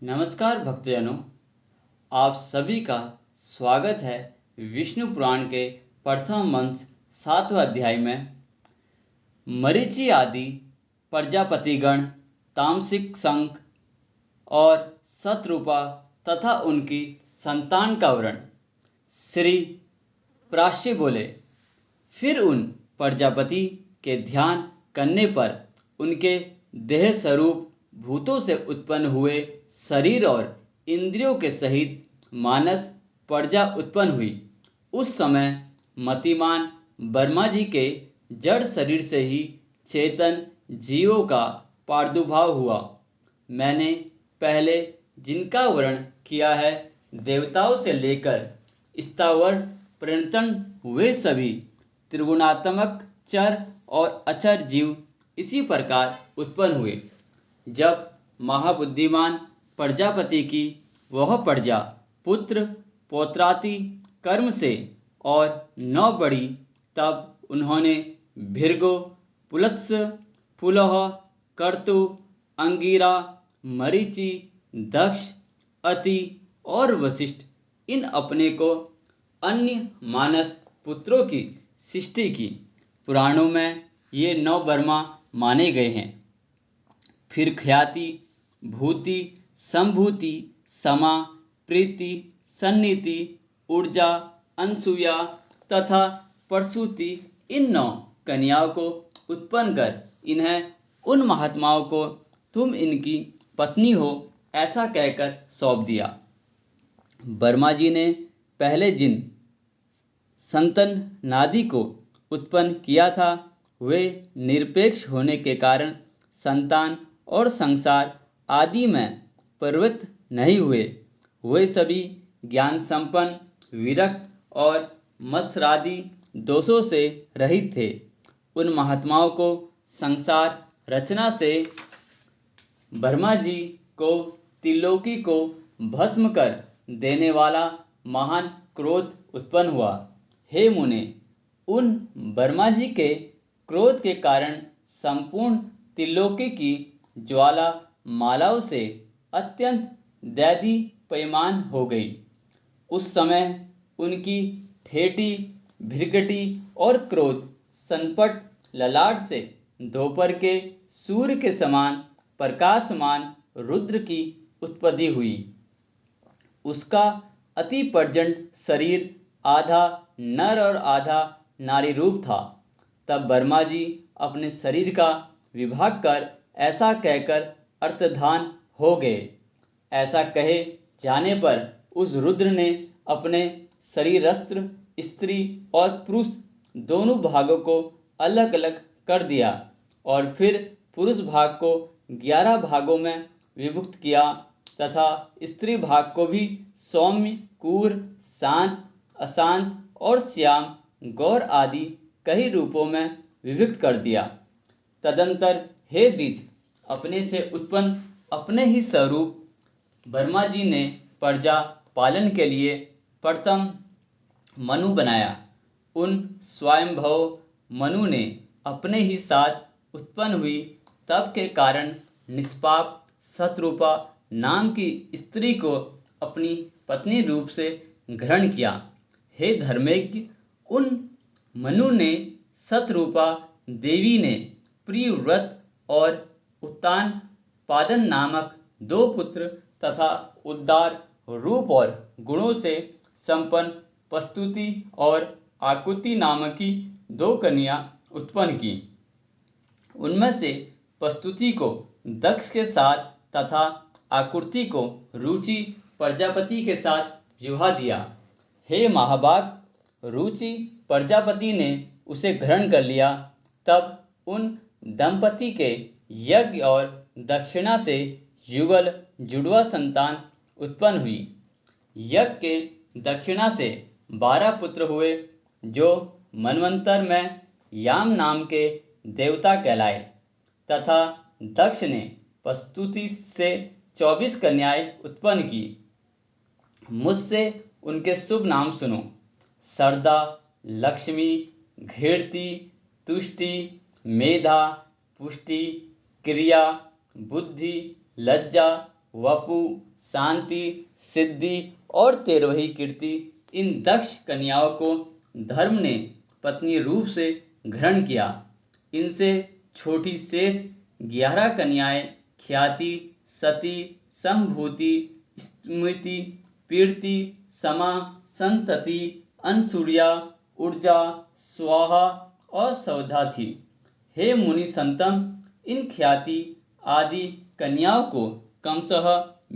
नमस्कार भक्तजनों, आप सभी का स्वागत है विष्णु पुराण के प्रथम मंत्र 7वें अध्याय में। मरीचि आदि प्रजापतिगण, तामसिक संघ और शतरूपा तथा उनकी संतान का वर्णन। श्री प्राश्य बोले, फिर उन प्रजापति के ध्यान करने पर उनके देह स्वरूप भूतों से उत्पन्न हुए शरीर और इंद्रियों के सहित मानस प्रजा उत्पन्न हुई। उस समय मतिमान वर्मा जी के जड़ शरीर से ही चेतन जीवों का प्रादुर्भाव हुआ। मैंने पहले जिनका वर्णन किया है, देवताओं से लेकर स्थावर पर्यंत हुए सभी त्रिगुणात्मक चर और अचर जीव इसी प्रकार उत्पन्न हुए। जब महाबुद्धिमान प्रजापति की वह प्रजा पुत्र पौत्रादि कर्म से और न बढ़ी, तब उन्होंने भृगु, पुलत्स, पुलह, कर्तु, अंगिरा, मरीचि, दक्ष, अति और वशिष्ठ इन अपने को अन्य मानस पुत्रों की सृष्टि की। पुराणों में ये 9 वर्मा माने गए हैं। फिर ख्याति, भूति, संभूति, समा, प्रीति, सन्निधि, ऊर्जा, अनसूया तथा प्रसूति इन 9 कन्याओं को उत्पन्न कर इन्हें उन महात्माओं को तुम इनकी पत्नी हो ऐसा कहकर सौंप दिया। वर्मा जी ने पहले जिन संतन नादि को उत्पन्न किया था, वे निरपेक्ष होने के कारण संतान और संसार आदि में प्रवृत्त नहीं हुए। वे सभी ज्ञान संपन्न, विरक्त और मत्सरादि दोषों से रहित थे। उन महात्माओं को संसार रचना से वर्मा जी को त्रिलोकी को भस्म कर देने वाला महान क्रोध उत्पन्न हुआ। हे मुने, उन वर्मा जी के क्रोध के कारण संपूर्ण त्रिलोकी की ज्वाला मालाओं से अत्यंत दैदीप्यमान हो गई। उस समय उनकी ठेठी, भृगटी और क्रोध संपट ललाट से दोपहर के सूर्य के समान प्रकाशमान रुद्र की उत्पत्ति हुई। उसका अति प्रचंड शरीर आधा नर और आधा नारी रूप था। तब वर्मा जी अपने शरीर का विभाग कर ऐसा कहकर अर्थधान हो गए। ऐसा कहे जाने पर उस रुद्र ने अपने शरीरस्त्र स्त्री और पुरुष दोनों भागों को अलग अलग कर दिया और फिर पुरुष भाग को 11 भागों में विभक्त किया तथा स्त्री भाग को भी सौम्य, क्रूर, शांत, अशांत और श्याम, गौर आदि कई रूपों में विभक्त कर दिया। तदंतर हे द्विज, अपने से उत्पन्न अपने ही स्वरूप वर्मा जी ने प्रजा पालन के लिए प्रथम मनु बनाया। उन स्वयंभव मनु ने अपने ही साथ उत्पन्न हुई तप के कारण निष्पाप शतरूपा नाम की स्त्री को अपनी पत्नी रूप से ग्रहण किया। हे धर्मज्ञ, उन मनु ने शतरूपा देवी ने प्रियव्रत और उत्तान पादन नामक 2 पुत्र तथा उदार रूप और गुणों से संपन्न प्रस्तुति और आकुति नामक की 2 कन्या उत्पन्न की। उनमें से प्रस्तुति को दक्ष के साथ तथा आकुति को रुचि प्रजापति के साथ विवाह दिया। हे महाभाग, रुचि प्रजापति ने उसे ग्रहण कर लिया। तब उन दंपति के यज्ञ और दक्षिणा से युगल जुड़वा संतान उत्पन्न हुई। यज्ञ के दक्षिणा से 12 पुत्र हुए, जो मनवंतर में याम नाम के देवता कहलाए, तथा दक्ष ने प्रस्तुति से 24 कन्याएं उत्पन्न की। मुझसे उनके शुभ नाम सुनो: सरदा, लक्ष्मी, घृति, तुष्टि, मेधा, पुष्टि, क्रिया, बुद्धि, लज्जा, वपु, शांति, सिद्धि और तेरहवीं कीर्ति, इन दक्ष कन्याओं को धर्म ने पत्नी रूप से ग्रहण किया। इनसे छोटी शेष 11 कन्याएं ख्याति, सती, संभूति, स्मृति, कीर्ति, समा, संतति, अनसूया, ऊर्जा, स्वाहा और सौधा थी। हे मुनि संतम, इन ख्याति आदि कन्याओं को क्रमशः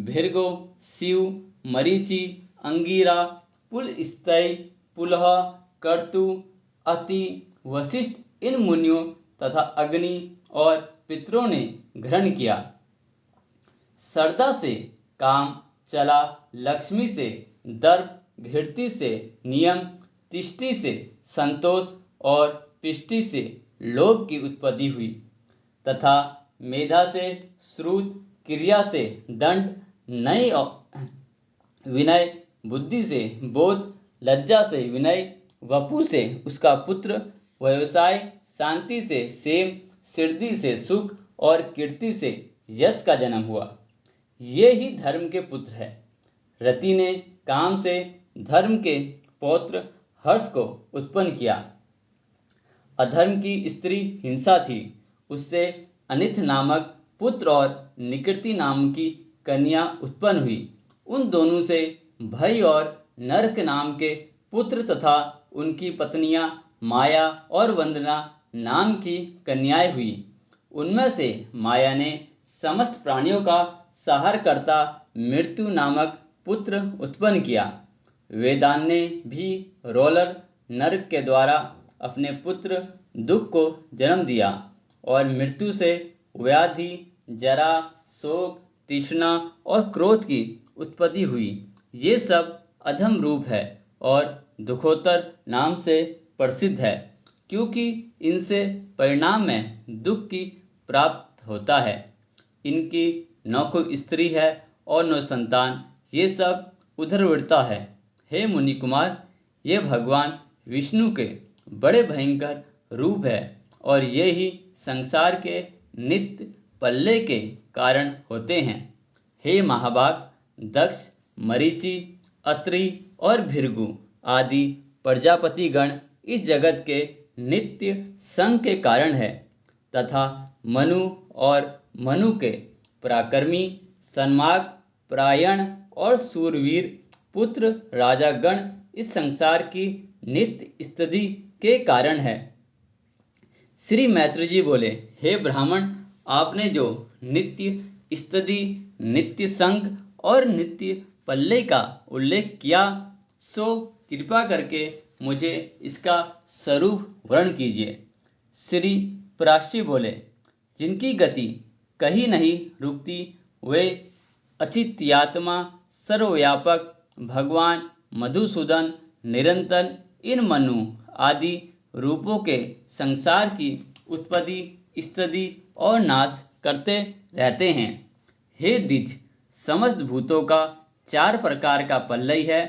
भृगु, शिव, मरीचि, अंगिरा, पुलस्त्य, पुलह, कर्तु, अति, वशिष्ठ इन मुनियों तथा अग्नि और पितरों ने ग्रहण किया। सरदा से काम चला, लक्ष्मी से दर्प, घृति से नियम, तिष्टि से संतोष और पिष्टि से लोभ की उत्पत्ति हुई तथा मेधा से श्रुत, क्रिया से दंड, नय विनय, बुद्धि से बोध, लज्जा से विनय, वपु से उसका पुत्र, व्यवसाय, शांति से सेम, सिद्धि से सुख और कीर्ति से यश का जन्म हुआ। ये ही धर्म के पुत्र है। रति ने काम से धर्म के पौत्र हर्ष को उत्पन्न किया। अधर्म की स्त्री हिंसा थी, उससे अनिथ नामक पुत्र और निकृति नाम की कन्या उत्पन्न हुई। उन दोनों से भय और नरक नाम के पुत्र तथा उनकी पत्नियां माया और वंदना नाम की कन्याएं हुई। उनमें से माया ने समस्त प्राणियों का संहार करता मृत्यु नामक पुत्र उत्पन्न किया। वेदान ने भी रोलर नरक के द्वारा अपने पुत्र दुख को जन्म दिया और मृत्यु से व्याधि, जरा, शोक, तृष्णा और क्रोध की उत्पत्ति हुई। ये सब अधम रूप है और दुखोत्तर नाम से प्रसिद्ध है, क्योंकि इनसे परिणाम में दुख की प्राप्त होता है। इनकी न कोई स्त्री है और न संतान, ये सब उदरवृत्ता है। हे मुनि कुमार, ये भगवान विष्णु के बड़े भयंकर रूप है और ये ही संसार के नित्य पल्ले के कारण होते हैं। हे महाभाग, दक्ष, मरीचि, अत्रि और भृगु आदि प्रजापति गण इस जगत के नित्य संग के कारण है तथा मनु और मनु के पराक्रमी, सन्मार्ग, परायण और सूरवीर पुत्र राजागण इस संसार की नित्य स्थिति के कारण है। श्री मैत्री जी बोले, हे ब्राह्मण, आपने जो नित्य स्थिति, नित्य संग और नित्य पल्ले का उल्लेख किया, सो कृपा करके मुझे इसका स्वरूप वर्णन कीजिए। श्री पराशरी बोले, जिनकी गति कहीं नहीं रुकती, वे अचित्यात्मा, सर्वव्यापक भगवान मधुसूदन निरंतर इन मनु आदि रूपों के संसार की उत्पत्ति, स्थिति और नाश करते रहते हैं। हे द्विज, समस्त भूतों का 4 प्रकार का पल्लय है,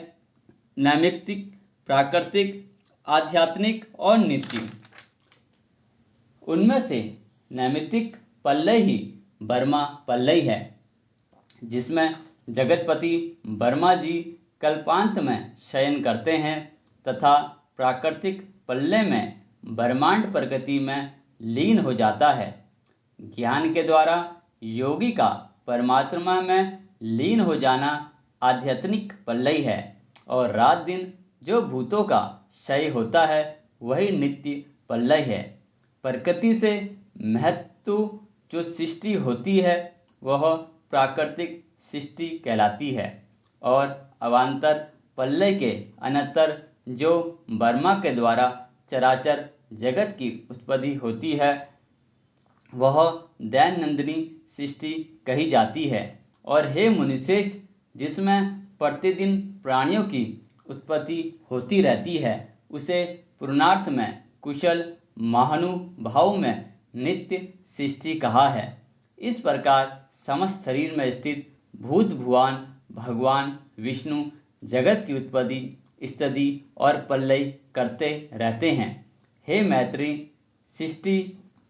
नैमित्तिक, प्राकृतिक, आध्यात्मिक और नित्य। उनमें से नैमित्तिक पल्लय ही ब्रह्मा पल्लय है, जिसमें जगतपति ब्रह्मा जी कल्पांत में शयन करते हैं तथा प्राकृतिक पल्लय में ब्रह्मांड प्रकृति में लीन हो जाता है। ज्ञान के द्वारा योगी का परमात्मा में लीन हो जाना आध्यात्मिक पल्लय है और रात दिन जो भूतों का क्षय होता है वही नित्य पल्लय है। प्रकृति से महत्व जो सृष्टि होती है वह प्राकृतिक सृष्टि कहलाती है और अवान्तर पल्लय के अनंतर जो ब्रह्मा के द्वारा चराचर जगत की उत्पत्ति होती है वह दैनंदिनी सृष्टि कही जाती है। और हे मुनिश्रेष्ठ, जिसमें प्रतिदिन प्राणियों की उत्पत्ति होती रहती है उसे पुरुषार्थ में कुशल महानुभाव में नित्य सृष्टि कहा है। इस प्रकार समस्त शरीर में स्थित भूत भुवन भगवान विष्णु जगत की उत्पत्ति, स्थिति और प्रलय करते रहते हैं। हे मैत्री, सृष्टि,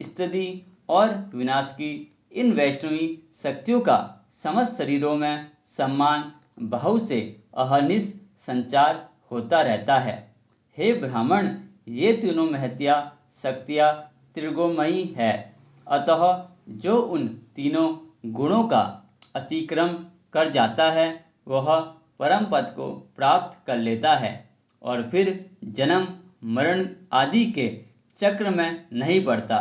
स्थिति और विनाश की इन वैष्णवी शक्तियों का समस्त शरीरों में सम्मान भाव से अहर्निश संचार होता रहता है। हे ब्राह्मण, ये तीनों महत्या शक्तियाँ त्रिगुणमयी है, अतः जो उन तीनों गुणों का अतिक्रम कर जाता है वह परम पद को प्राप्त कर लेता है और फिर जन्म मरण आदि के चक्र में नहीं पड़ता।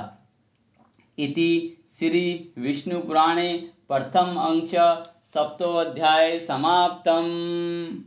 इति श्री विष्णु पुराणे प्रथम अंश सप्तोऽध्याय समाप्तम्।